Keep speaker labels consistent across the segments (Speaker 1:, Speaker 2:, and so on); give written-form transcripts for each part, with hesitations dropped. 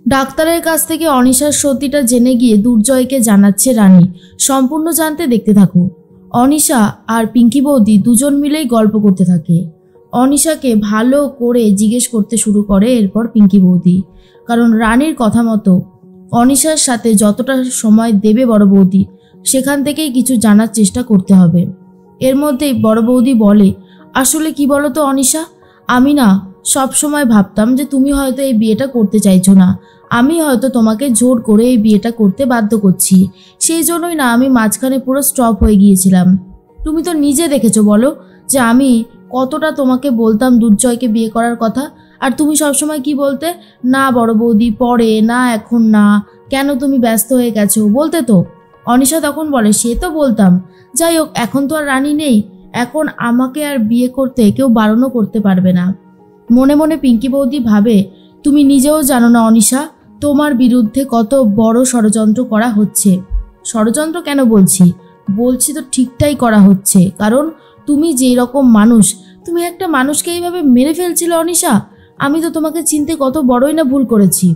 Speaker 1: ডাক্তারের কাছ থেকে অনিশার সত্যিটা জেনে গিয়ে দুর্জয়কে জানাচ্ছে রানী। সম্পূর্ণ জানতে দেখতে থাকো। অনিশা আর পিঙ্কি বৌদি দুজন মিলেই গল্প করতে থাকে। অনিশাকে ভালো করে জিজ্ঞেস করতে শুরু করে এরপর পিঙ্কি বৌদি, কারণ রানীর কথা মতো অনিশার সাথে যতটা সময় দেবে বড় বৌদি, সেখান থেকেই কিছু জানার চেষ্টা করতে হবে। এর মধ্যেই বড় বৌদি বলে, আসলে কি বলো তো অনিশা, আমি না সব সময় ভাবতাম যে তুমি হয়তো এই বিয়েটা করতে চাইছো না, আমি হয়তো তোমাকে জোর করে এই বিয়েটা করতে বাধ্য করছি, সেই জন্যই না আমি মাঝখানে পুরো স্টপ হয়ে গিয়েছিলাম। তুমি তো নিজে দেখেছো বলো যে আমি কতটা তোমাকে বলতাম দুর্জয়কে বিয়ে করার কথা, আর তুমি সবসময় কি বলতে, না বড় বৌদি পরে, না এখন না, কেন তুমি ব্যস্ত হয়ে গেছো বলতে তো। অনিশা তখন বলে, সে তো বলতাম, যাই হোক এখন তো আর রানী নেই, এখন আমাকে আর বিয়ে করতে কেউ বারণও করতে পারবে না। মনে মনে পিঙ্কি বৌদি ভাবে, তুমি নিজেও জানো না অনিশা, তোমার বিরুদ্ধে কত বড় ষড়যন্ত্র করা হচ্ছে। ষড়যন্ত্র কেন বলছি তো ঠিকটাই করা হচ্ছে, কারণ তুমি যেই রকম মানুষ, তুমি একটা মানুষকে এইভাবে মেরে ফেলছিলে অনিশা, আমি তো তোমাকে চিনতে কত বড়ই না ভুল করেছি।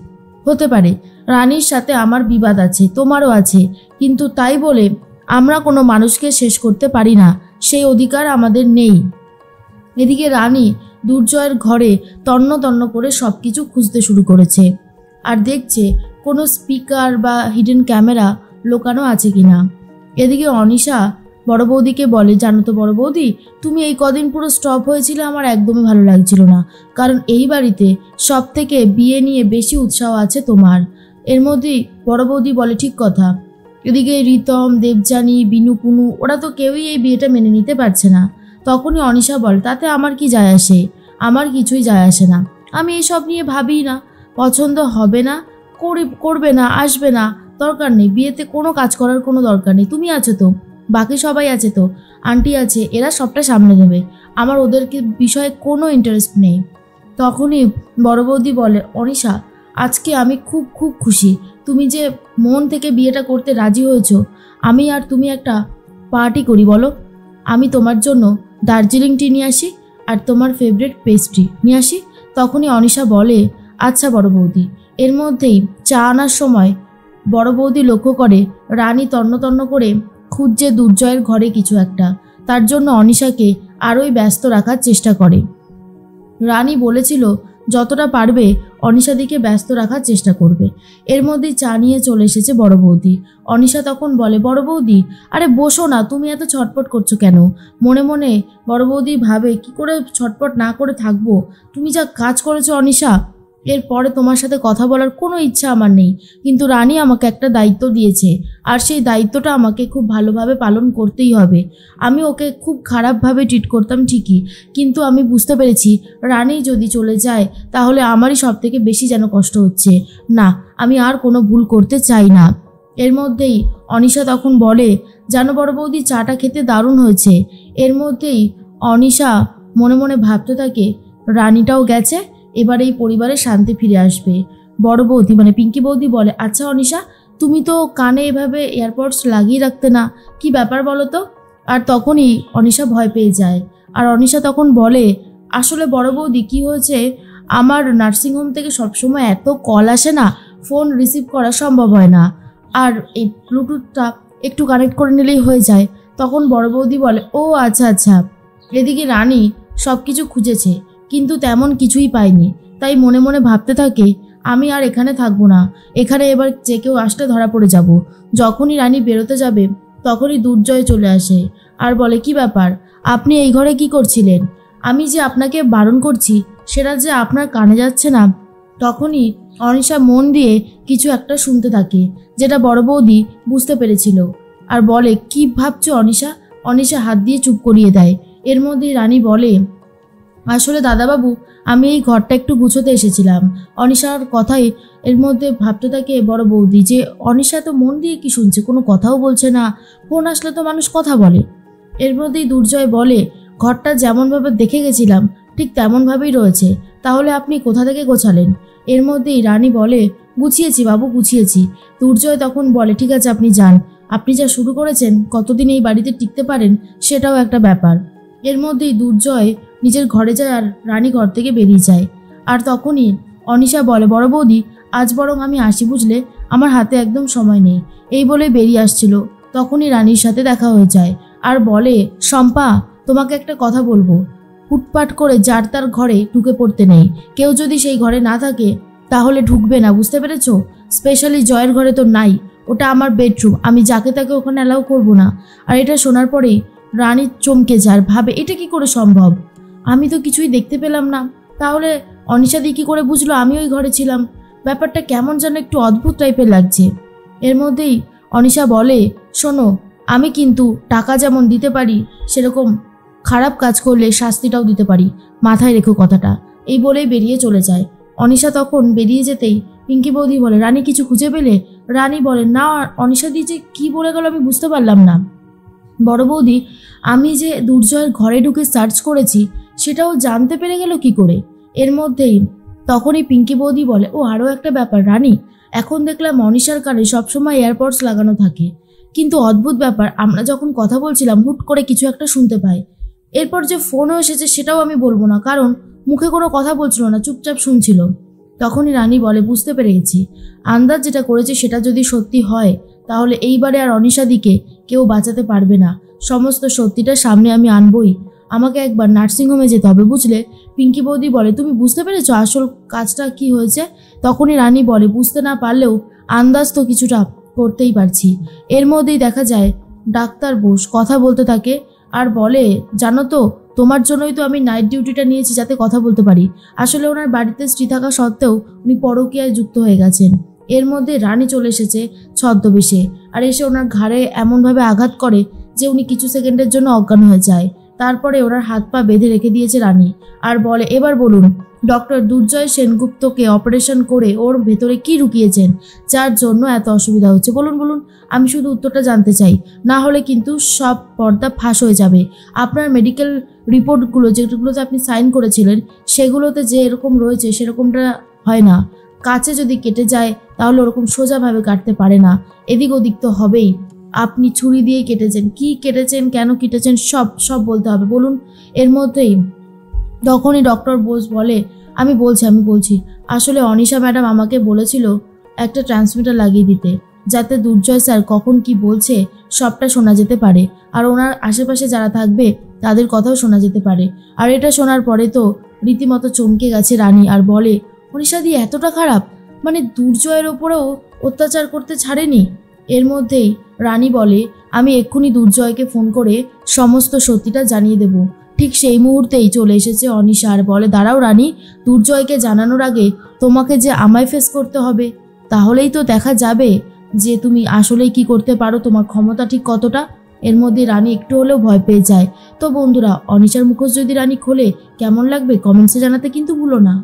Speaker 1: হতে পারে রানীর সাথে আমার বিবাদ আছে, তোমারও আছে, কিন্তু তাই বলে আমরা কোনো মানুষকে শেষ করতে পারি না, সেই অধিকার আমাদের নেই। এদিকে রানী দুর্জয়ের ঘরে তন্ন তন্ন করে সব কিছু খুঁজতে শুরু করেছে, আর দেখছে কোনো স্পিকার বা হিডেন ক্যামেরা লোকানো আছে কিনা। এদিকে অনিশা বড় বৌদিকে বলে, জানো তো বড় বৌদি, তুমি এই কদিন পুরো স্টপ হয়েছিল, আমার একদমই ভালো লাগছিল না, কারণ এই বাড়িতে সব থেকে বিয়ে নিয়ে বেশি উৎসাহ আছে তোমার। এর মধ্যেই বড় বৌদি বলে, ঠিক কথা। এদিকে রিতম, দেবযানী, বিনু, পুনু ওরা তো কেউই এই বিয়েটা মেনে নিতে পারছে না। তখনই অনিশা বলে, তাতে আমার কি যায় আসে, আমার কিছুই যায় আসে না, আমি এসব নিয়ে ভাবি না, পছন্দ হবে না, করবে না, আসবে না, দরকার নেই, বিয়েতে কোনো কাজ করার কোনো দরকার নেই, তুমি আছো তো, বাকি সবাই আছে তো, আন্টি আছে, এরা সবটা সামলে নেবে, আমার ওদেরকে বিষয়ে কোনো ইন্টারেস্ট নেই। তখনই বড় বৌদি বলে, অনিশা আজকে আমি খুব খুব খুশি, তুমি যে মন থেকে বিয়েটা করতে রাজি হয়েছো। আমি আর তুমি একটা পার্টি করি বলো, আমি তোমার জন্য দার্জিলিং টি নিয়ে আসি আর তোমার ফেভারিট পেস্ট্রি নিয়ে আসি। তখনই অনিশা বলে, আচ্ছা বড় বৌদি। এর মধ্যেই চা আনার সময় বড় বৌদি লক্ষ্য করে রানী তন্ন তন্ন করে খুঁজছে দুর্জয়ের ঘরে কিছু একটা, তার জন্য অনিশাকে আরোই ব্যস্ত রাখার চেষ্টা করে। রানী বলেছিল যতটা পারবে অনিশাদিকে ব্যস্ত রাখার চেষ্টা করবে। এর মধ্যেই চা নিয়ে চলে এসেছে বড় বৌদি। অনিশা তখন বলে, বড় বৌদি আরে বসো না, তুমি এত ছটপট করছো কেন? মনে মনে বড় বৌদি ভাবে, কি করে ছটপট না করে থাকবো, তুমি যা কাজ করেছো অনিশা, এরপরে তোমার সাথে কথা বলার কোনো ইচ্ছা আমার নেই, কিন্তু রানী আমাকে একটা দায়িত্ব দিয়েছে, আর সেই দায়িত্বটা আমাকে খুব ভালোভাবে পালন করতেই হবে। আমি ওকে খুব খারাপভাবে ট্রিট করতাম ঠিকই, কিন্তু আমি বুঝতে পেরেছি রানী যদি চলে যায় তাহলে আমারই সব থেকে বেশি যেন কষ্ট হচ্ছে, না আমি আর কোনো ভুল করতে চাই না। এর মধ্যেই অনিশা তখন বলে, জানো বড় বৌদি চাটা খেতে দারুণ হয়েছে। এর মধ্যেই অনিশা মনে মনে ভাবতে থাকে, রানীটাও গেছে, এবার এই পরিবারে শান্তি ফিরে আসবে। বড় বৌদি মানে পিঙ্কি বৌদি বলে, আচ্ছা অনিশা তুমি তো কানে এভাবে এয়ারপডস লাগিয়ে রাখতে না, কি ব্যাপার বলো তো? আর তখনই অনিশা ভয় পেয়ে যায়। আর অনিশা তখন বলে, আসলে বড় বৌদি কি হয়েছে, আমার নার্সিংহোম থেকে সবসময় এত কল আসে না, ফোন রিসিভ করা সম্ভব হয় না, আর এই ব্লুটুথটা একটু কানেক্ট করে নিলেই হয়ে যায়। তখন বড় বৌদি বলে, ও আচ্ছা আচ্ছা। এদিকে রানী সব কিছু খুঁজেছে কিন্তু তেমন কিছুই পায়নি, তাই মনে মনে ভাবতে থাকে, আমি আর এখানে থাকবো না, এখানে এবার যে কেউ আসলে ধরা পড়ে যাব। যখনই রানী বেরোতে যাবে তখনই দুর্জয় চলে আসে আর বলে, কি ব্যাপার, আপনি এই ঘরে কি করছিলেন? আমি যে আপনাকে বারণ করছি সেটা যে আপনার কানে যাচ্ছে না। তখনই অনিশা মন দিয়ে কিছু একটা শুনতে থাকে, যেটা বড় বৌদি বুঝতে পেরেছিল, আর বলে, কি ভাবছো অনিশা? অনিশা হাত দিয়ে চুপ করিয়ে দেয়। এর মধ্যেই রানী বলে, আসলে দাদাবাবু আমি এই ঘরটা একটু গুছোতে এসেছিলাম। অনিশার কথাই এর মধ্যে ভাবতে থাকে বড় বৌদি যে অনিশা তো মন দিয়ে কি শুনছে, কোনো কথাও বলছে না, ফোন আসলে তো মানুষ কথা বলে। এর মধ্যেই দুর্জয় বলে, ঘরটা যেমনভাবে দেখে গেছিলাম ঠিক তেমনভাবেই রয়েছে, তাহলে আপনি কোথা থেকে গোছালেন? এর মধ্যেই রানী বলে, গুছিয়েছি বাবু গুছিয়েছি। দুর্জয় তখন বলে, ঠিক আছে আপনি যান, আপনি যা শুরু করেছেন কতদিন এই বাড়িতে টিকতে পারেন সেটাও একটা ব্যাপার। এর মধ্যেই দুর্জয় নিজের ঘরে যায় আর রানী ঘর থেকে বেরিয়ে যায়। আর তখনই অনিশা বলে, বড় বৌদি আজ বরং আমি আসি, বুঝলে, আমার হাতে একদম সময় নেই। এই বলে বেরিয়ে আসছিল, তখনই রানীর সাথে দেখা হয়ে যায় আর বলে, শম্পা, তোমাকে একটা কথা বলবো। হুটপাট করে যার তার ঘরে ঢুকে পড়তে নেই। কেউ যদি সেই ঘরে না থাকে তাহলে ঢুকবে না, বুঝতে পেরেছো? স্পেশালি জয়ের ঘরে তো নাই, ওটা আমার বেডরুম, আমি যাকে তাকে ওখানে অ্যালাউ করবো না। আর এটা শোনার পরেই রানী চমকে যায়, ভাবে এটা কি করে সম্ভব? আমি তো কিছুই দেখতে পেলাম না, তাহলে অনিশাদি কি করে বুঝলো আমি ওই ঘরে ছিলাম? ব্যাপারটা কেমন যেন একটু অদ্ভুত টাইপের লাগছে। এর মধ্যেই অনিশা বলে, শোনো, আমি কিন্তু টাকা যেমন দিতে পারি, সেরকম খারাপ কাজ করলে শাস্তিটাও দিতে পারি, মাথায় রেখো কথাটা। এই বলেই বেরিয়ে চলে যায়। অনিশা তখন বেরিয়ে যেতেই পিঙ্কি বৌদি বলে, রানী কিছু খুঁজে পেলে? রানী বলে, না, অনিশা দি যে কি বলে গেল আমি বুঝতে পারলাম না। বড় বৌদি, আমি যে দুর্জয়ের ঘরে ঢুকে সার্চ করেছি সেটাও জানতে পেরে গেল কি করে? এর মধ্যেই তখনই পিঙ্কি বৌদি বলে, ও আরও একটা ব্যাপার রানী, এখন দেখলাম অনিশার কানে সবসময় এয়ারপডস লাগানো থাকে, কিন্তু অদ্ভুত ব্যাপার, আমরা যখন কথা বলছিলাম হুট করে কিছু একটা শুনতে পাই। এরপর যে ফোনও এসেছে সেটাও আমি বলবো না, কারণ মুখে কোনো কথা বলছিল না, চুপচাপ শুনছিল। তখনই রানী বলে, বুঝতে পেরে গেছি, আন্দাজ যেটা করেছে সেটা যদি সত্যি হয় তাহলে এইবারে আর অনিশাদিকে কেউ বাঁচাতে পারবে না। সমস্ত সত্যিটা সামনে আমি আনবই। আমাকে একবার নার্সিংহোমে যেতে হবে, বুঝলে? পিঙ্কি বৌদি বলে, তুমি বুঝতে পেরেছো আসল কাজটা কি হয়েছে? তখনই রানী বলে, বুঝতে না পারলেও আন্দাজ তো কিছুটা করতেই পারছি। এর মধ্যেই দেখা যায় ডাক্তার বোস কথা বলতে থাকে আর বলে, জানো তো, তোমার জন্যই তো আমি নাইট ডিউটিটা নিয়েছি, যাতে কথা বলতে পারি। আসলে ওনার বাড়িতে স্ত্রী থাকা সত্ত্বেও উনি পরকীয়ায় যুক্ত হয়ে গেছেন। এর মধ্যে রানী চলে এসেছে ছদ্মবেশে আর এসে ওনার ঘাড়ে এমনভাবে আঘাত করে যে উনি কিছু সেকেন্ডের জন্য অজ্ঞান হয়ে যায়। তারপরে ওনার হাত পা বেঁধে রেখে দিয়েছে রানী আর বলে, এবার বলুন, ডক্টর দুর্জয় সেনগুপ্তকে অপারেশন করে ওর ভেতরে কি ঢুকিয়েছেন যার জন্য এত অসুবিধা হচ্ছে? বলুন বলুন, আমি শুধু উত্তরটা জানতে চাই, না হলে কিন্তু সব পর্দা ফাঁস হয়ে যাবে। আপনার মেডিকেল রিপোর্টগুলো যেগুলোতে আপনি সাইন করেছিলেন সেগুলোতে যে এরকম রয়েছে সেরকমটা হয় না। কাছে যদি কেটে যায় তাহলে ওরকম সোজাভাবে কাটতে পারে না, এদিক ওদিক তো হবেই। আপনি ছুরি দিয়ে কেটেছেন, কি কেটেছেন, কেন কেটেছেন, সব সব বলতে হবে, বলুন। এর মধ্যেই তখনই ডক্টর বোস বলে, আমি বলছি, আসলে অনিশা ম্যাডাম আমাকে বলেছিল একটা ট্রান্সমিটার লাগিয়ে দিতে, যাতে দুর্জয় স্যার কখন কি বলছে সবটা শোনা যেতে পারে আর ওনার আশেপাশে যারা থাকবে তাদের কথাও শোনা যেতে পারে। আর এটা শোনার পরে তো রীতিমতো চমকে গেছে রানী আর বলে, অনিশা দি এতটা খারাপ, মানে দুর্জয়ের ওপরেও অত্যাচার করতে ছাড়েনি? এর মধ্যেই রানী বলে, আমি এক্ষুনি দুর্জয়কে ফোন করে সমস্ত সত্যিটা জানিয়ে দেব। ঠিক সেই মুহূর্তেই চলে এসেছে অনিশা আর বলে, দাঁড়াও রানী, দুর্জয়কে জানানোর আগে তোমাকে যে আমায় ফেস করতে হবে, তাহলেই তো দেখা যাবে যে তুমি আসলেই কি করতে পারো, তোমার ক্ষমতা ঠিক কতটা। এর মধ্যে রানী একটু হলেও ভয় পেয়ে যায়। তো বন্ধুরা, অনিশার মুখোশ যদি রানী খোলে কেমন লাগবে কমেন্টসে জানাতে কিন্তু ভুলো না।